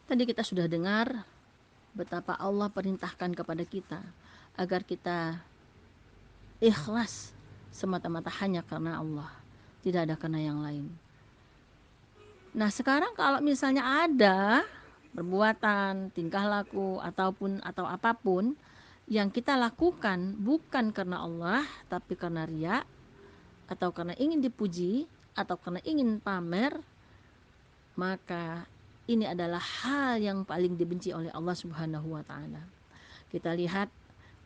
Tadi kita sudah dengar betapa Allah perintahkan kepada kita agar kita ikhlas semata-mata hanya karena Allah, tidak ada karena yang lain. Nah, sekarang kalau misalnya ada perbuatan, tingkah laku atau apapun yang kita lakukan bukan karena Allah tapi karena riya atau karena ingin dipuji atau karena ingin pamer, maka ini adalah hal yang paling dibenci oleh Allah Subhanahu wa taala. Kita lihat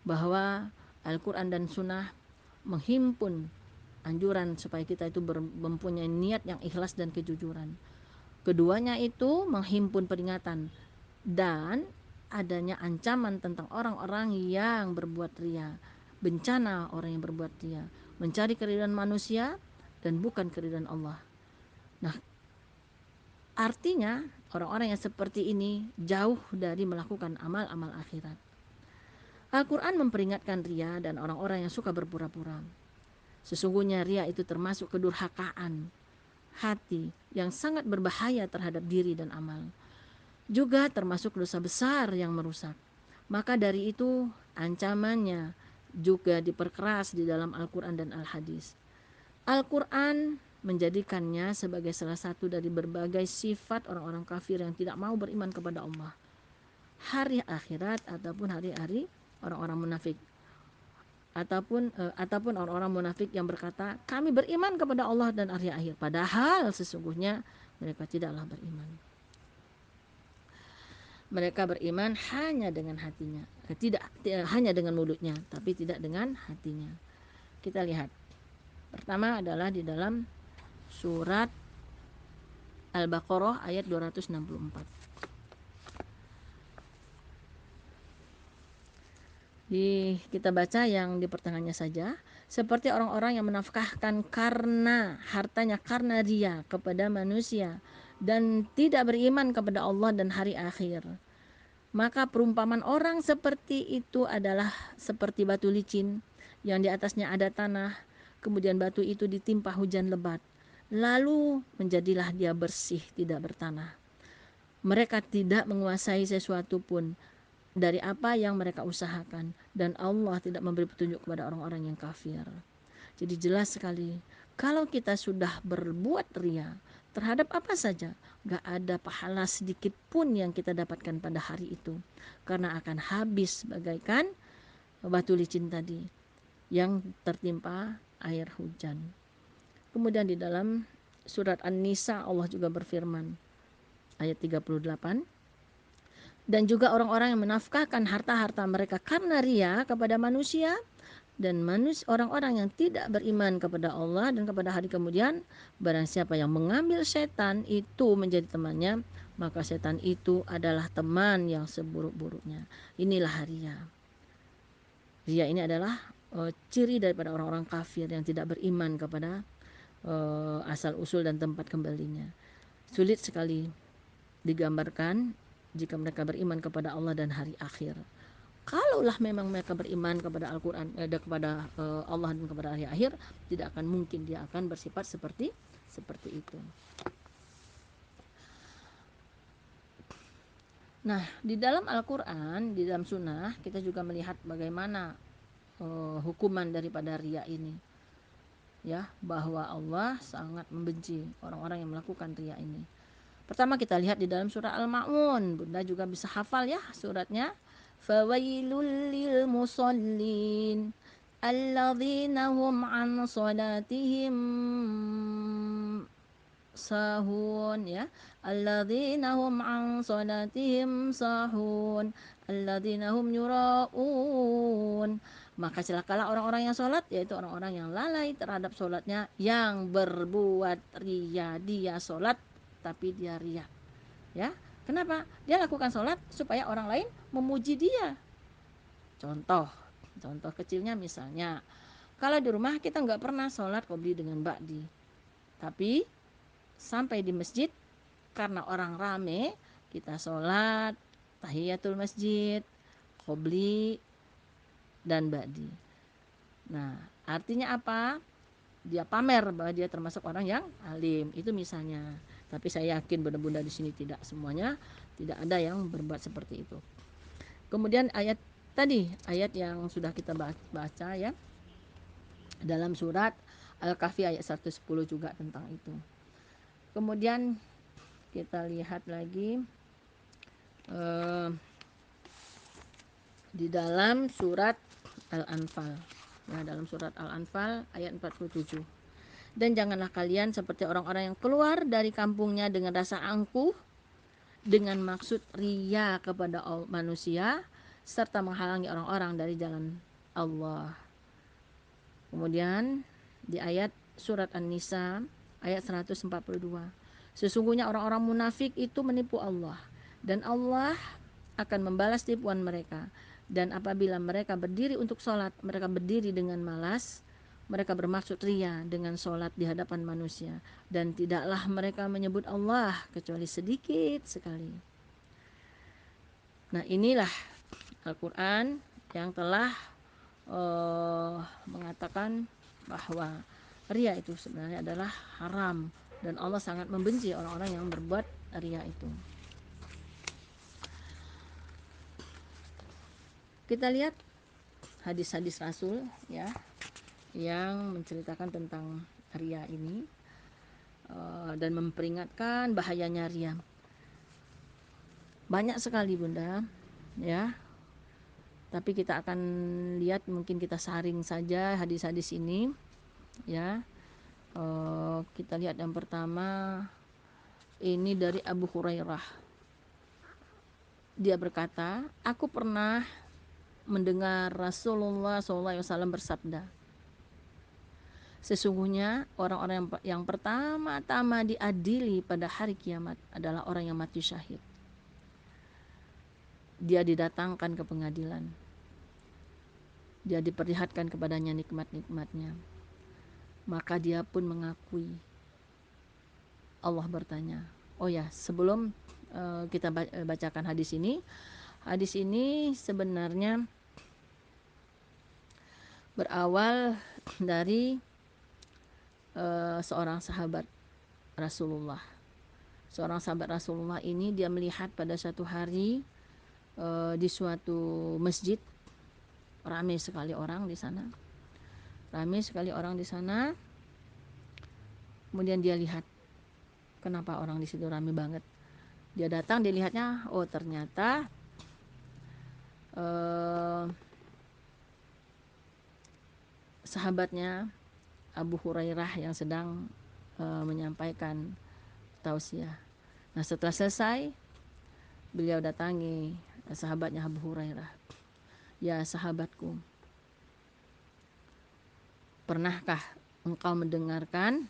bahwa Al-Qur'an dan Sunnah menghimpun anjuran supaya kita itu mempunyai niat yang ikhlas dan kejujuran. Keduanya itu menghimpun peringatan dan adanya ancaman tentang orang-orang yang berbuat riya, bencana orang yang berbuat riya, mencari keridhaan manusia dan bukan keridhaan Allah. Nah, artinya orang-orang yang seperti ini jauh dari melakukan amal-amal akhirat. Al-Quran memperingatkan riya dan orang-orang yang suka berpura-pura. Sesungguhnya riya itu termasuk kedurhakaan hati yang sangat berbahaya terhadap diri dan amal. Juga termasuk dosa besar yang merusak. Maka dari itu ancamannya juga diperkeras di dalam Al-Quran dan Al-Hadis. Al-Quran menjadikannya sebagai salah satu dari berbagai sifat orang-orang kafir yang tidak mau beriman kepada Allah, hari akhirat ataupun hari-hari orang-orang munafik ataupun orang-orang munafik yang berkata kami beriman kepada Allah dan hari akhir, padahal sesungguhnya mereka tidaklah beriman. Mereka beriman hanya dengan hatinya, tidak hanya dengan mulutnya, tapi tidak dengan hatinya. Kita lihat. Pertama adalah di dalam surat Al-Baqarah ayat 264. Kita baca yang di pertengahannya saja. Seperti orang-orang yang menafkahkan karena hartanya karena riya kepada manusia dan tidak beriman kepada Allah dan hari akhir. Maka perumpamaan orang seperti itu adalah seperti batu licin yang di atasnya ada tanah, kemudian batu itu ditimpa hujan lebat, lalu menjadilah dia bersih, tidak bertanah. Mereka tidak menguasai sesuatu pun dari apa yang mereka usahakan, dan Allah tidak memberi petunjuk kepada orang-orang yang kafir. Jadi jelas sekali, kalau kita sudah berbuat riya terhadap apa saja, gak ada pahala sedikit pun yang kita dapatkan pada hari itu, karena akan habis bagaikan batu licin tadi yang tertimpa air hujan. Kemudian di dalam surat An-Nisa Allah juga berfirman ayat 38, dan juga orang-orang yang menafkahkan harta-harta mereka karena riya kepada manusia dan orang-orang yang tidak beriman kepada Allah dan kepada hari kemudian, barang siapa yang mengambil setan itu menjadi temannya, maka setan itu adalah teman yang seburuk-buruknya. Inilah riya. Riya ini adalah ciri daripada orang-orang kafir yang tidak beriman kepada asal usul dan tempat kembalinya. Sulit sekali digambarkan jika mereka beriman kepada Allah dan hari akhir. Kalaulah memang mereka beriman kepada Al-Quran, kepada Allah dan kepada hari akhir, tidak akan mungkin dia akan bersifat seperti itu. Nah, di dalam Al-Quran, di dalam Sunnah, kita juga melihat bagaimana hukuman daripada riya ini, ya, bahwa Allah sangat membenci orang-orang yang melakukan riya ini. Pertama kita lihat di dalam surah Al-Ma'un, Bunda juga bisa hafal ya suratnya. Fawailul lil musallin alladzina hum an salatihim sahun, ya, alladzina hum an salatihim sahun alladzina hum yuraun. Maka celakalah orang-orang yang sholat, yaitu orang-orang yang lalai terhadap sholatnya, yang berbuat riya. Dia sholat tapi dia riya, ya. Kenapa? Dia lakukan sholat supaya orang lain memuji dia. Contoh kecilnya misalnya, kalau di rumah kita nggak pernah sholat qobliyah dengan ba'di, tapi sampai di masjid karena orang rame kita sholat tahiyatul masjid, qobliyah dan ba'di. Nah, artinya apa? Dia pamer bahwa dia termasuk orang yang alim, itu misalnya. Tapi saya yakin bunda-bunda di sini tidak semuanya, tidak ada yang berbuat seperti itu. Kemudian ayat tadi, ayat yang sudah kita baca ya, dalam surat Al-Kahfi ayat 110 juga tentang itu. Kemudian kita lihat lagi di dalam surat Al-Anfal. Ya, dalam surat Al-Anfal ayat 47. Dan janganlah kalian seperti orang-orang yang keluar dari kampungnya dengan rasa angkuh, dengan maksud ria kepada manusia, serta menghalangi orang-orang dari jalan Allah. Kemudian di ayat surat An-Nisa ayat 142. Sesungguhnya orang-orang munafik itu menipu Allah, dan Allah akan membalas tipuan mereka. Dan apabila mereka berdiri untuk sholat, mereka berdiri dengan malas. Mereka bermaksud ria dengan sholat di hadapan manusia, dan tidaklah mereka menyebut Allah kecuali sedikit sekali. Nah, inilah Al-Quran yang telah mengatakan bahwa ria itu sebenarnya adalah haram, dan Allah sangat membenci orang-orang yang berbuat ria itu. Kita lihat hadis-hadis Rasul ya, yang menceritakan tentang ria ini dan memperingatkan bahayanya ria. Banyak sekali bunda ya, tapi kita akan lihat, mungkin kita saring saja hadis-hadis ini ya. Kita lihat yang pertama, ini dari Abu Hurairah. Dia berkata, aku pernah mendengar Rasulullah SAW bersabda, sesungguhnya orang-orang yang pertama-tama diadili pada hari kiamat adalah orang yang mati syahid. Dia didatangkan ke pengadilan, dia diperlihatkan kepadanya nikmat-nikmatnya, maka dia pun mengakui. Allah bertanya, oh ya, sebelum kita bacakan hadis ini sebenarnya berawal dari seorang sahabat Rasulullah. Seorang sahabat Rasulullah ini dia melihat pada suatu hari di suatu masjid ramai sekali orang di sana. Kemudian dia lihat, kenapa orang di situ ramai banget. Dia datang, dilihatnya, oh ternyata sahabatnya Abu Hurairah yang sedang menyampaikan tausiah. Nah, setelah selesai, beliau datangi sahabatnya Abu Hurairah. Ya sahabatku, pernahkah engkau mendengarkan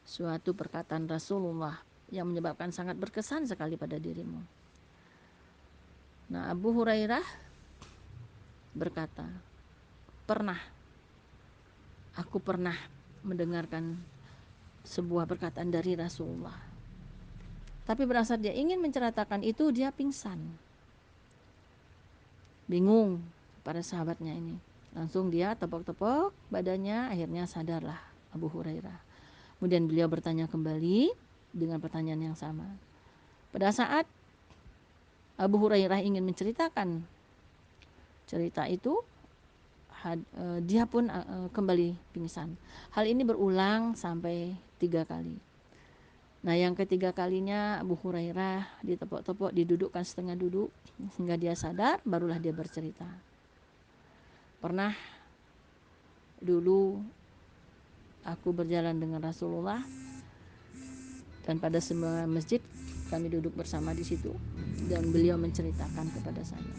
suatu perkataan Rasulullah yang menyebabkan sangat berkesan sekali pada dirimu? Nah, Abu Hurairah berkata, aku pernah mendengarkan sebuah perkataan dari Rasulullah. Tapi berasa dia ingin menceritakan itu, dia pingsan. Bingung pada sahabatnya ini. Langsung dia tepok-tepok badannya, akhirnya sadarlah Abu Hurairah. Kemudian beliau bertanya kembali dengan pertanyaan yang sama. Pada saat Abu Hurairah ingin menceritakan cerita itu, dia pun kembali pingsan. Hal ini berulang sampai 3 kali. Nah, yang ketiga kalinya Abu Hurairah ditepok-tepok, didudukkan setengah duduk hingga dia sadar, barulah dia bercerita. Pernah dulu aku berjalan dengan Rasulullah, dan pada semua masjid kami duduk bersama di situ, dan beliau menceritakan kepada saya.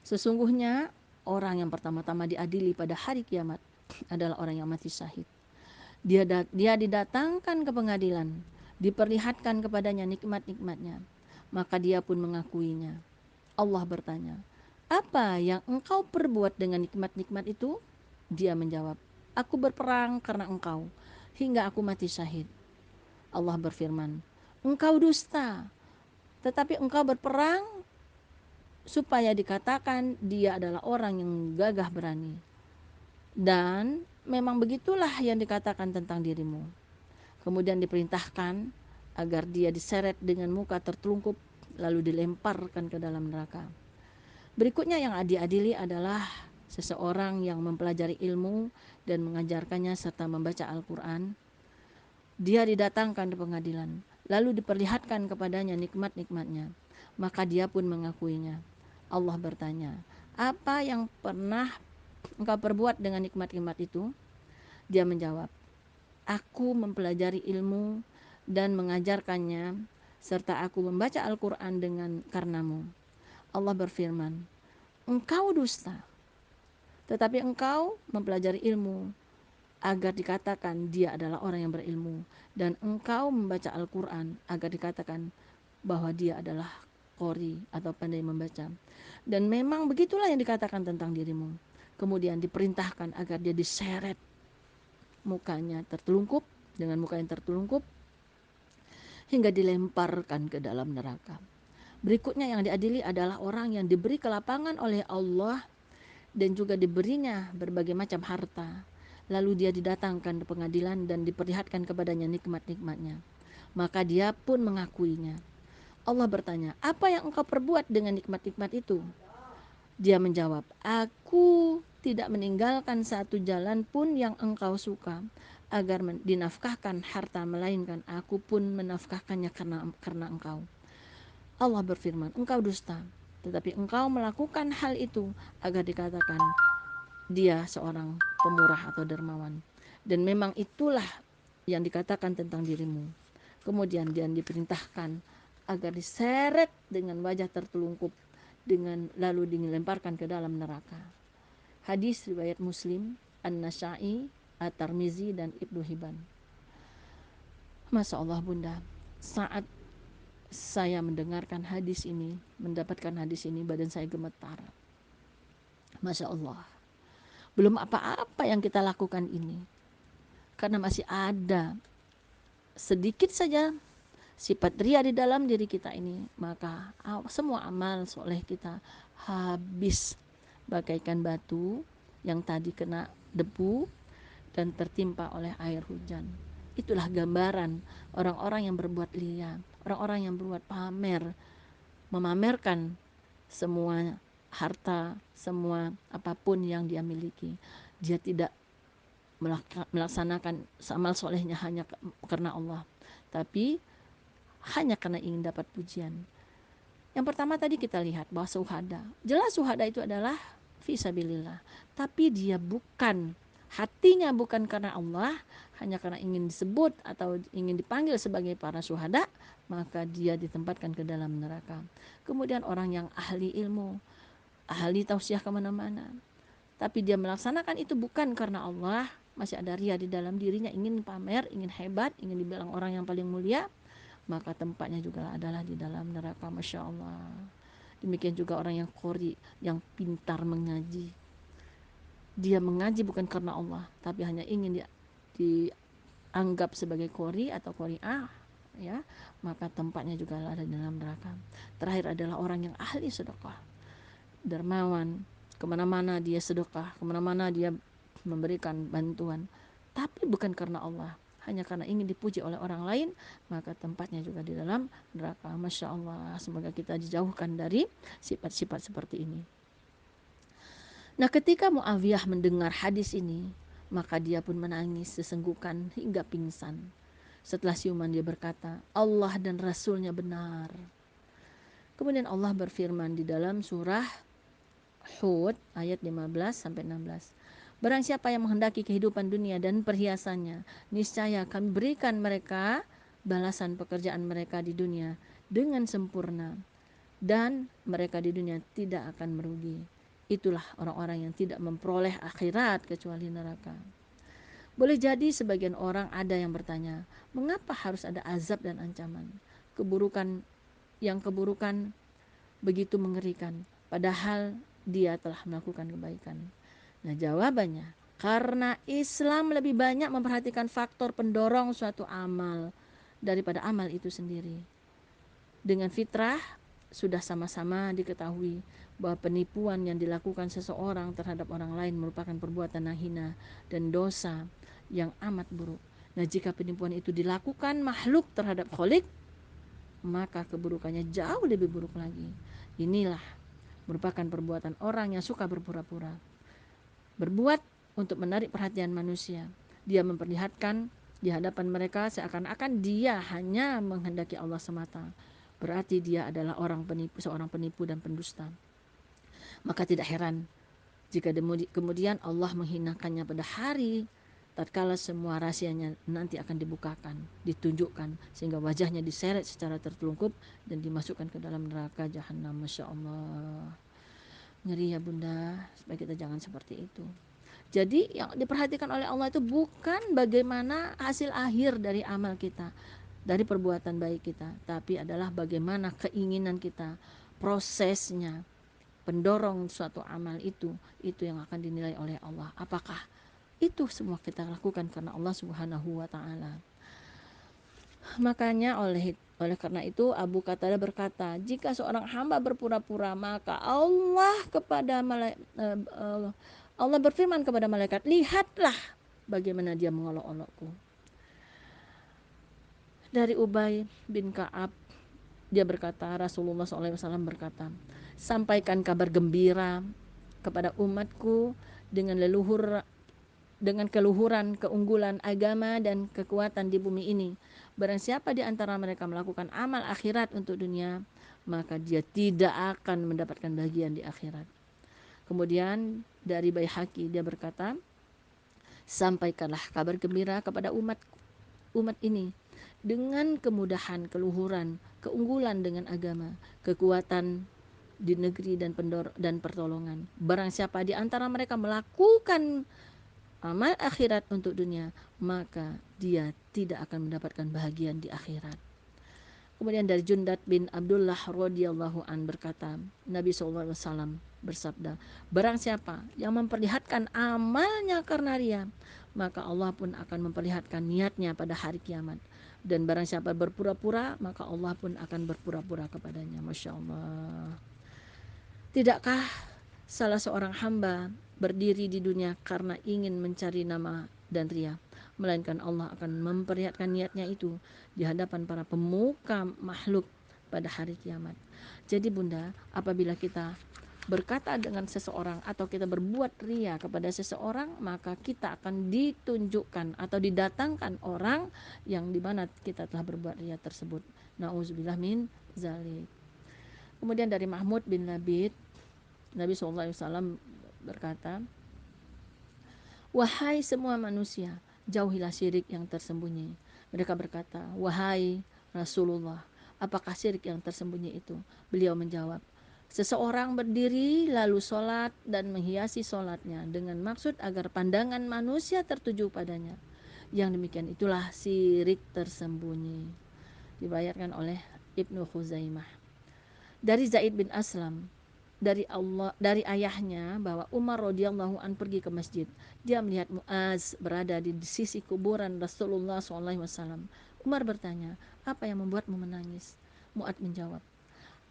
Sesungguhnya orang yang pertama-tama diadili pada hari kiamat adalah orang yang mati syahid. Dia didatangkan ke pengadilan, diperlihatkan kepadanya nikmat-nikmatnya, maka dia pun mengakuinya. Allah bertanya, apa yang engkau perbuat dengan nikmat-nikmat itu? Dia menjawab, aku berperang karena engkau hingga aku mati syahid. Allah berfirman, engkau dusta, tetapi engkau berperang supaya dikatakan dia adalah orang yang gagah berani. Dan memang begitulah yang dikatakan tentang dirimu. Kemudian diperintahkan agar dia diseret dengan muka tertelungkup lalu dilemparkan ke dalam neraka. Berikutnya yang diadili adalah seseorang yang mempelajari ilmu dan mengajarkannya serta membaca Al-Quran. Dia didatangkan di pengadilan, lalu diperlihatkan kepadanya nikmat-nikmatnya. Maka dia pun mengakuinya. Allah bertanya, apa yang pernah engkau perbuat dengan nikmat-nikmat itu? Dia menjawab, aku mempelajari ilmu dan mengajarkannya, serta aku membaca Al-Quran karenamu. Allah berfirman, engkau dusta, tetapi engkau mempelajari ilmu agar dikatakan dia adalah orang yang berilmu, dan engkau membaca Al-Quran agar dikatakan bahwa dia adalah qori atau pandai membaca. Dan memang begitulah yang dikatakan tentang dirimu. Kemudian diperintahkan agar dia diseret mukanya tertelungkup, dengan muka yang tertelungkup, hingga dilemparkan ke dalam neraka. Berikutnya yang diadili adalah orang yang diberi kelapangan oleh Allah dan juga diberinya berbagai macam harta. Lalu dia didatangkan ke pengadilan dan diperlihatkan kepadanya nikmat-nikmatnya. Maka dia pun mengakuinya. Allah bertanya, apa yang engkau perbuat dengan nikmat-nikmat itu? Dia menjawab, aku tidak meninggalkan satu jalan pun yang engkau suka agar dinafkahkan harta, melainkan aku pun menafkahkannya karena engkau. Allah berfirman, engkau dusta, tetapi engkau melakukan hal itu agar dikatakan dia seorang pemurah atau dermawan. Dan memang itulah yang dikatakan tentang dirimu. Kemudian dia diperintahkan agar diseret dengan wajah tertelungkup, lalu dilemparkan ke dalam neraka. Hadis riwayat Muslim, An-Nasa'i, At-Tirmizi, dan Ibnu Hibban. Masya Allah bunda, saat saya mendengarkan hadis ini, mendapatkan hadis ini, badan saya gemetar. Masya Allah, belum apa-apa yang kita lakukan ini, karena masih ada sedikit saja sifat ria di dalam diri kita ini, maka semua amal soleh kita habis bagaikan batu yang tadi kena debu dan tertimpa oleh air hujan. Itulah gambaran orang-orang yang berbuat ria, orang-orang yang berbuat pamer, memamerkan semua harta, semua apapun yang dia miliki. Dia tidak melaksanakan amal solehnya hanya karena Allah, tapi hanya karena ingin dapat pujian. Yang pertama tadi kita lihat bahwa syuhada, jelas syuhada itu adalah fisabilillah, tapi dia bukan, hatinya bukan karena Allah, hanya karena ingin disebut atau ingin dipanggil sebagai para syuhada, maka dia ditempatkan ke dalam neraka. Kemudian orang yang ahli ilmu, ahli tausiah kemana-mana, tapi dia melaksanakan itu bukan karena Allah, masih ada ria di dalam dirinya, ingin pamer, ingin hebat, ingin dibilang orang yang paling mulia, maka tempatnya juga adalah di dalam neraka. Masya Allah. Demikian juga orang yang qori, yang pintar mengaji, dia mengaji bukan karena Allah, tapi hanya ingin dianggap sebagai qori atau qori'ah, ya, maka tempatnya juga ada di dalam neraka. Terakhir adalah orang yang ahli sedekah, dermawan, kemana-mana dia sedekah, kemana-mana dia memberikan bantuan, tapi bukan karena Allah, hanya karena ingin dipuji oleh orang lain, maka tempatnya juga di dalam neraka. Masya Allah, semoga kita dijauhkan dari sifat-sifat seperti ini. Nah, ketika Muawiyah mendengar hadis ini, maka dia pun menangis sesenggukan hingga pingsan. Setelah siuman dia berkata, Allah dan Rasulnya benar. Kemudian Allah berfirman di dalam surah Hud ayat 15-16. Barang siapa yang menghendaki kehidupan dunia dan perhiasannya, niscaya kami berikan mereka balasan pekerjaan mereka di dunia dengan sempurna, dan mereka di dunia tidak akan merugi. Itulah orang-orang yang tidak memperoleh akhirat kecuali neraka. Boleh jadi sebagian orang ada yang bertanya, mengapa harus ada azab dan ancaman? Keburukan begitu mengerikan, padahal dia telah melakukan kebaikan. Nah, jawabannya, karena Islam lebih banyak memperhatikan faktor pendorong suatu amal daripada amal itu sendiri. Dengan fitrah, sudah sama-sama diketahui bahwa penipuan yang dilakukan seseorang terhadap orang lain merupakan perbuatan yang hina dan dosa yang amat buruk. Nah, jika penipuan itu dilakukan makhluk terhadap Khalik, maka keburukannya jauh lebih buruk lagi. Inilah merupakan perbuatan orang yang suka berpura-pura, berbuat untuk menarik perhatian manusia. Dia memperlihatkan di hadapan mereka seakan-akan dia hanya menghendaki Allah semata. Berarti dia adalah seorang penipu dan pendusta. Maka tidak heran jika kemudian Allah menghinakannya pada hari tatkala semua rahasianya nanti akan dibukakan, ditunjukkan, sehingga wajahnya diseret secara tertelungkup dan dimasukkan ke dalam neraka jahanam. Masya Allah, ngeri ya bunda, supaya kita jangan seperti itu. Jadi yang diperhatikan oleh Allah itu bukan bagaimana hasil akhir dari amal kita, dari perbuatan baik kita, tapi adalah bagaimana keinginan kita, prosesnya, pendorong suatu amal itu yang akan dinilai oleh Allah. Apakah itu semua kita lakukan karena Allah Subhanahu wa taala. Makanya oleh karena itu Abu Qatadah berkata, jika seorang hamba berpura-pura, maka Allah berfirman kepada malaikat, lihatlah bagaimana dia mengolok-olokku. Dari Ubay bin Ka'ab, dia berkata, Rasulullah SAW berkata, sampaikan kabar gembira kepada umatku dengan keluhuran, keunggulan agama dan kekuatan di bumi ini. Barang siapa di antara mereka melakukan amal akhirat untuk dunia, maka dia tidak akan mendapatkan bagian di akhirat. Kemudian dari Baihaqi dia berkata, sampaikanlah kabar gembira kepada umat ini dengan kemudahan, keluhuran, keunggulan dengan agama, kekuatan di negeri dan pertolongan. Barang siapa di antara mereka melakukan amal akhirat untuk dunia, maka dia tidak akan mendapatkan bahagian di akhirat. Kemudian dari Jundad bin Abdullah radhiyallahu an berkata, Nabi SAW bersabda, barang siapa yang memperlihatkan amalnya karena riya, maka Allah pun akan memperlihatkan niatnya pada hari kiamat. Dan barang siapa berpura-pura, maka Allah pun akan berpura-pura kepadanya. Masya Allah. Tidakkah salah seorang hamba berdiri di dunia karena ingin mencari nama dan riya, melainkan Allah akan memperlihatkan niatnya itu di hadapan para pemuka makhluk pada hari kiamat. Jadi bunda, apabila kita berkata dengan seseorang atau kita berbuat riya kepada seseorang, maka kita akan ditunjukkan atau didatangkan orang yang dimana kita telah berbuat riya tersebut. Nauzubillah min zalik. Kemudian dari Mahmud bin Labid, Nabi SAW berkata, wahai semua manusia, jauhilah syirik yang tersembunyi. Mereka berkata, wahai Rasulullah, apakah syirik yang tersembunyi itu? Beliau menjawab, seseorang berdiri lalu sholat dan menghiasi sholatnya dengan maksud agar pandangan manusia tertuju padanya. Yang demikian itulah syirik tersembunyi. Dibayarkan oleh Ibnu Khuzaimah. Dari Zaid bin Aslam, dari ayahnya, bahwa Umar radhiyallahu an pergi ke masjid. Dia melihat Muaz berada di sisi kuburan Rasulullah SAW. Umar bertanya, apa yang membuatmu menangis? Muaz menjawab,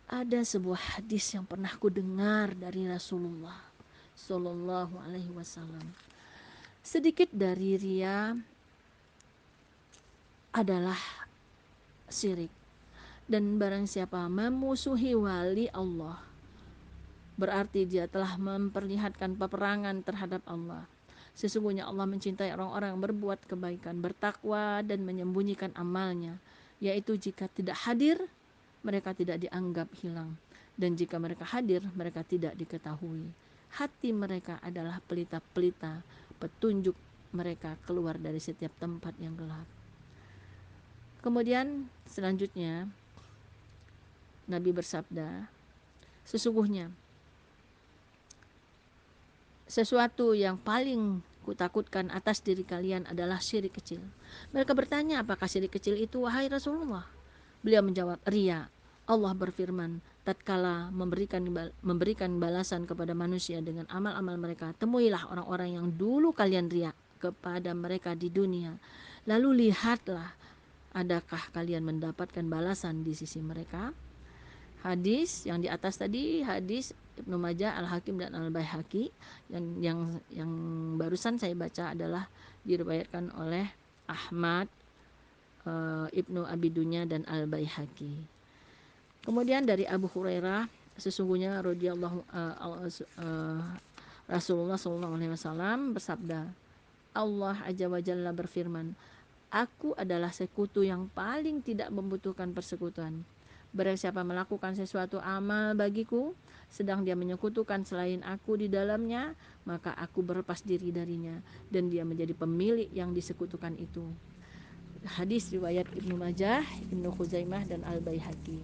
ada sebuah hadis yang pernah ku dengar dari Rasulullah Sallallahu Alaihi Wasallam. Sedikit dari riya adalah syirik, dan barang siapa memusuhi wali Allah, berarti dia telah memperlihatkan peperangan terhadap Allah. Sesungguhnya Allah mencintai orang-orang yang berbuat kebaikan, bertakwa dan menyembunyikan amalnya, yaitu jika tidak hadir, mereka tidak dianggap hilang, dan jika mereka hadir, mereka tidak diketahui. Hati mereka adalah pelita-pelita, petunjuk mereka keluar dari setiap tempat yang gelap. Kemudian selanjutnya Nabi bersabda, sesungguhnya sesuatu yang paling kutakutkan atas diri kalian adalah syirik kecil. Mereka bertanya, apakah syirik kecil itu, wahai Rasulullah? Beliau menjawab, riya. Allah berfirman, tatkala memberikan balasan kepada manusia dengan amal-amal mereka, temuilah orang-orang yang dulu kalian riya kepada mereka di dunia. Lalu lihatlah, adakah kalian mendapatkan balasan di sisi mereka? Hadis yang di atas tadi hadis Ibnu Majah, Al-Hakim dan Al-Baihaqi. Yang barusan saya baca adalah diriwayatkan oleh Ahmad, Ibnu Abi Dunya dan Al-Baihaqi. Kemudian dari Abu Hurairah, sesungguhnya Rasulullah SAW bersabda, Allah Azza wa Jalla berfirman, Aku adalah sekutu yang paling tidak membutuhkan persekutuan. Barang siapa melakukan sesuatu amal bagiku, sedang dia menyekutukan selain aku di dalamnya, maka aku berlepas diri darinya, dan dia menjadi pemilik yang disekutukan itu. Hadis riwayat Ibnu Majah, Ibnu Khuzaimah dan Al-Baihaqi.